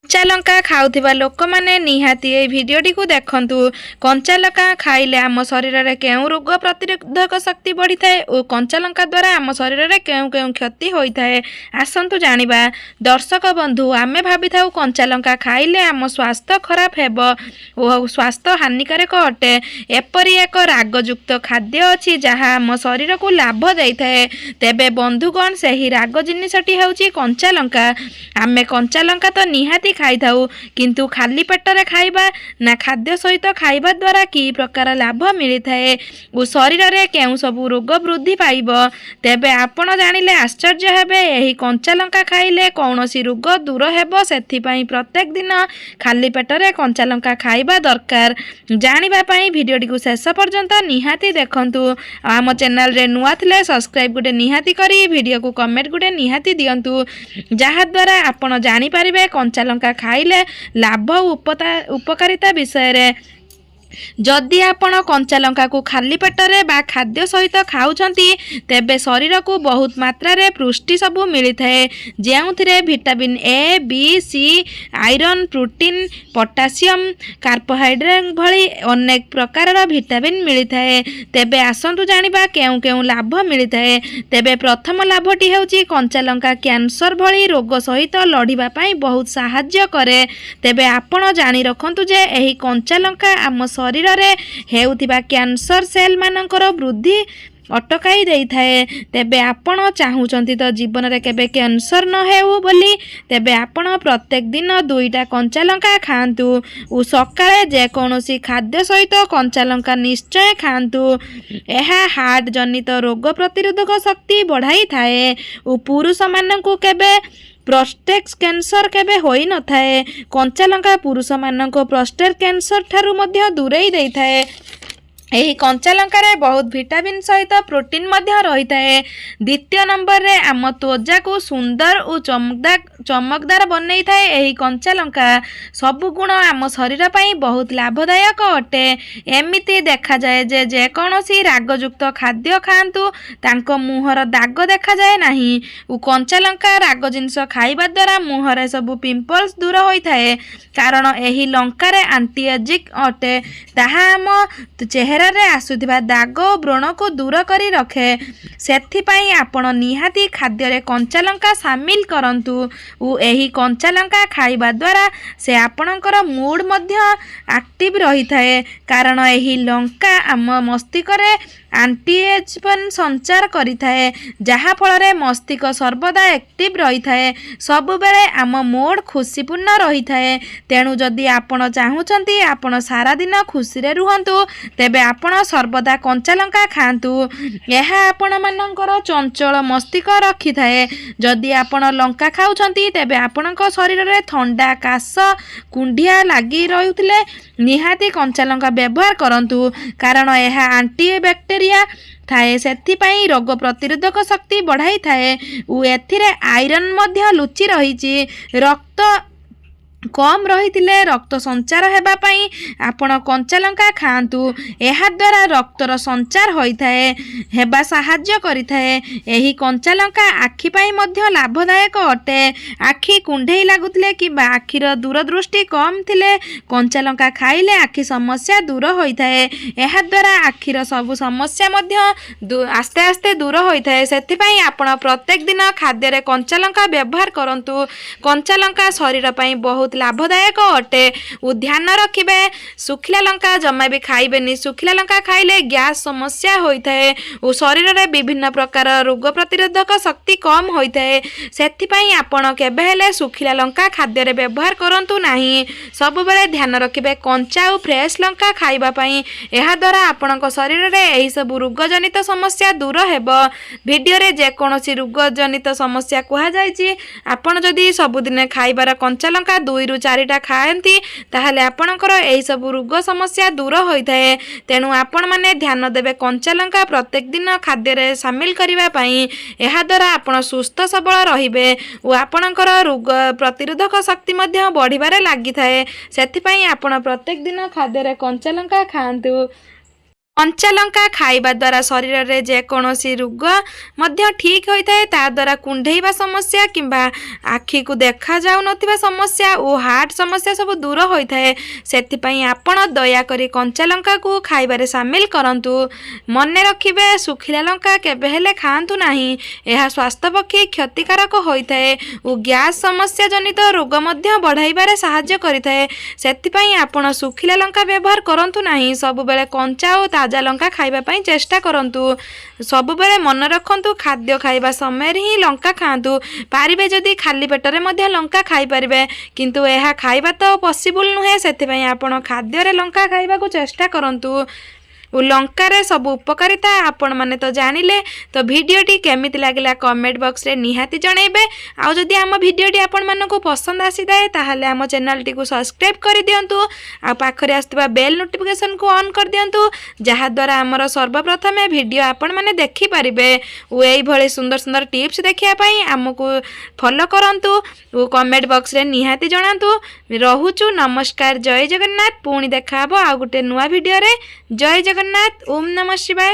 कंचा लंका खाउथिबा लोक माने निहाती ए भिडियोटी को देखंतु। कंचा लंका खाइले आम शरीर रे केउ रोग प्रतिरोधक शक्ति बढ़ी थाए और कंचा लंका द्वारा आम शरीर रे केउ केउ क्षति होई थाए आसंतु जानिबा। दर्शक बंधु आमे भाबी थाउ कंचा लंका खाइले आम स्वास्थ्य खराब हेबो और स्वास्थ्य हानिकारक अटे। एपरि एक रागयुक्त खाद्य अछि जहा आम शरीर को लाभ देई थाए। तेबे बंधुगण सही राग जिनिसटी हेउची कंचा लंका। आमे कंचा लंका तो निहाती खाई थाउ किंतु खाली पेटरे खाइबा ना खाद्य सहित खाइबा द्वारा की प्रकार लाभ मिली थाए और शरीर रे केउ सबु रोग वृद्धि पाइबो। तेबे आपण जानिले आश्चर्य हेबे एही कंचा लंका खाइले कौनसी रोग दूर हेबो। सेथि पई प्रत्येक दिन खाली पेटरे कंचा लंका खाइबा दरकार। जानिबा पई भिडियोटी को शेष पर्यंत निहाती देखंतु। आम चैनल रे नुआ थिले सब्सक्राइब गुटे निहाती करी वीडियो को कमेंट गुटे निहाती दियंतु जहा द्वारा आपण जानि परिबे कंचा लंका खाइले लाभ उपकारिता विषय रे। जदि आपण कंचा लंका को खाली पेटरे बा खाद्य सहित खाउछंती तेबे शरीर को बहुत मात्रा रे पुष्टि सबु मिली थाए जेउथिरे vitamin A B C iron protein potassium carbohydrate भली अनेक प्रकार विटामिन मिली थाए। तेबे आसंतु जानिबा केउ केउ लाभ मिली थाए। तेबे प्रथम लाभटी हेउची कंचा लंका कैंसर भली रोग सहित लड़िबा पई बहुत सहाय्य करे। तेबे आपण जानि रखंतु जे एही कंचा लंका आम शरीर रे हेउथिबा कैंसर सेल मानकर वृद्धि अटकाई देई थाए। तेबे आपण चाहुचंती तो जीवन रे केबे कैंसर न हेउ बोली तेबे आपण प्रत्येक दिन दुईटा कंचा लंका खांतु और सकाळे जे कोनोसी खाद्य सहित कंचा लंका निश्चय खांतु। एहा हार्ट जनित रोग प्रतिरोधक शक्ति बढ़ाई थाए और पुरुष माननकु केबे प्रोस्टेट कैंसर केबे होई न थाए। कंचा लंका पुरुष माननको प्रोस्टेट कैंसर ठारू मध्य दूरेई देई थाए। एही कंचा लंका रे बहुत विटामिन सहित प्रोटीन मध्य रही थाए। द्वितीय नंबर रे आम त्वचा को सुंदर और चमकदार बनई थाए। एही कंचा लंका सबु गुण आम शरीर पई बहुत लाभदायक अटे। एमिति देखा जाए जे जे कोनोसी रागयुक्त खाद्य खांतु तांको मुहर दाग देखा जाए नाही। उ कंचा लंका राग जिनिस खाइबा द्वारा मुहरे सबु पिंपल्स दूर होई थाए कारण एही लंका रे एंटी एजिंग अटे। ताहा आम चेहरा रे आसुथिबा दाग और व्रण को दूर करी रखे। सेथि पई आपण निहाती खाद्य रे कंचा लंका शामिल करंतु उ एही कंचा लंका खाइबा द्वारा से आपणकर मूड मध्य एक्टिव रही थाए कारण एही लंका आम मस्तिष्क रे एंटी एजिंग संचार करी थाए जहा फल रे मस्तिष्क सर्वदा एक्टिव रही थाए। सब बेले आम मूड खुशीपूर्ण रही थाए। तेणु जदि आपण चाहुचंती आपण सारा दिन खुशी रे रुहंतु तेबे आपण सर्वदा कंचा लंका खांतु। यह आपण मानकर चंचल मस्तिष्क रखी थाए। जदि आपण लंका खाउछंती तेबे आपणक शरीर रे ठंडा काश कुंडिया लागी रहुथिले निहाती कंचा लंका व्यवहार करंतु कारण यह एंटी बैक्टेरिया थाए सेथिपाई रोग प्रतिरोधक शक्ति बढ़ाई थाए उ एथिरे आयरन मध्य लुचि रहिछि। रक्त कम रही रक्त संचार हेबा पई आपण कंचा लंका खांतु। एहा द्वारा रक्तर संचार होई थाए हेबा सहाय्य करि थाए। एही कंचा लंका आखि पई मध्य लाभदायक अटे। आखि कुंढेई लागुथिले किबा आखिर दूरदृष्टि कम थिले कंचा लंका खाइले आखि समस्या दूर होई थाए। एहा द्वारा आखिर सब समस्या मध्य आस्ते आस्ते दूर होई थाए। सेथि पई आपण प्रत्येक दिन खाद्य रे कंचा लंका व्यवहार करंतु। कंचा लंका शरीर पई बहुत लाभदायक अटे। ध्यान रखिबे सुखिला लंका जमा भी खाइबेनी। सुखिला लंका खाइले गैस समस्या होई थाए और शरीर रे विभिन्न प्रकार रोग प्रतिरोधक शक्ति कम होई थाए। सेथि पई आपण केबे हेले सुखिला लंका खाद्य रे व्यवहार करंतु नाही। सब बेले ध्यान रखिबे कंचा और फ्रेश लंका खाइबा पई। एहा द्वारा आपणक शरीर रे एही सब रोग जनित समस्या दूर हेबो। वीडियो रे जे कोनोसी रोग जनित समस्या कुहा जायछि आपण जदि सबुदिने खाइबार कंचा लंका 2 ରୁ 4टा खाएंती ताहले आपणकर एही सब रोग समस्या दूर होई थाए। तेणु आपण माने ध्यान देबे कंचा लंका प्रत्येक दिन खाद्य रे शामिल करिबा पई। एहा द्वारा आपण सुस्थ सबल रहिबे और आपणकर रोग प्रतिरोधक शक्ति मध्य बढ़िबारे लागि थाए। सेथि पई आपण प्रत्येक दिन खाद्य रे कंचा लंका खांतु। कंचा लंका खाइबा द्वारा शरीर में जेकोसी रोग ठीक होता है। ता द्वारा कुंडेइबा समस्या किंबा आखि को देखा जाऊ नथिबा समस्या और हार्ट समस्या सब दूर होता है। सेथिपई आपण दयाकरी कंचा लंका को खाइबारे सामिल करंतु। मन रखिबे सुखिला लंका केबेहेले खांतु नाही, यह स्वास्थ्य पक्षे क्षतिकारक होता है और गैस समस्या जनित रोग मध्य बढ़ाइबारे सहाय्य करिथाए। सेथिपई आपण सुखिला लंका व्यवहार करंतु नाही, सब बेले कंचा और ताजा लंका खाइबा पई चेष्टा करंतु। सब बेले मन रखंतु खाद्य खाइबा समय ही लंका खांतु। पारिबे जदि खाली पेटरे मध्य लंका खाई परिबे, किंतु यह खाइबा तो पॉसिबल नुहे। सेथिपई आपण खाद्य रे लंका खाइबा को चेष्टा करंतु। लंकार सब उपकारिता आपण माने तो जानिले। तो वीडियोटी केमिति लागिला कमेंट बॉक्स रे निहाती जणैबे। आ जदि आम वीडियोटी आपण मानकु पसंद आसी थाए ताहाले आम चैनल टी को सब्सक्राइब कर दियंतु। आ पाखरे आस्तबा बेल नोटिफिकेशन को ऑन कर दियंतु, जहा द्वारा हमर सर्वप्रथम वीडियो आपण माने देखि परिबे। ओ एई भली सुंदर सुंदर टिप्स देखिया पई हमकु फॉलो करंतु ओ कमेंट बॉक्स रे निहाती जणांतु। रहुचु नमस्कार, जय जगन्नाथ। पुणी देखाबो आ गुटे नुआ वीडियो रे। जय जगन्नाथ। ओम नमः शिवाय।